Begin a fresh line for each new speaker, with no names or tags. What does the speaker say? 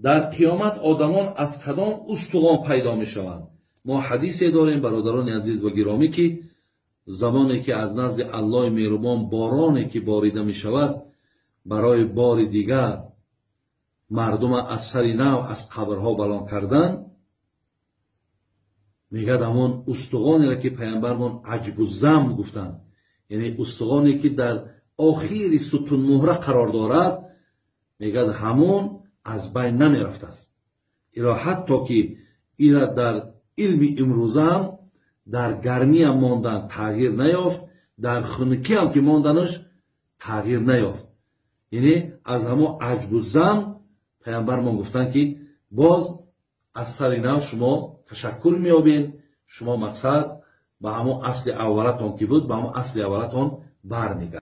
در قیامت آدمان از کدام استخوان پیدا می شوند؟ ما حدیثی داریم برادران عزیز و گرامی که زمانی که از نزد الله مهربان بارانی که باریده می شود برای بار دیگر مردم از سر نو از قبرها بلند کردن، میگه همون استخوانی را که پیامبرمون عجب الزم گفتن، یعنی استخوانی که در آخر ستون مهره قرار دارد، میگه همون از بین نمی رفته است. ایرا حتی که ایرا در علم امروزه هم در گرمی هم ماندن تغییر نیافت، در خنکی هم که ماندنش تغییر نیافت. یعنی از همون عجب الزم پیامبرمون گفتن که باز از سر نو شما تشکل میابین، شما مقصد به همون اصل اولتون که بود به همون اصل اولتون برمیگردید.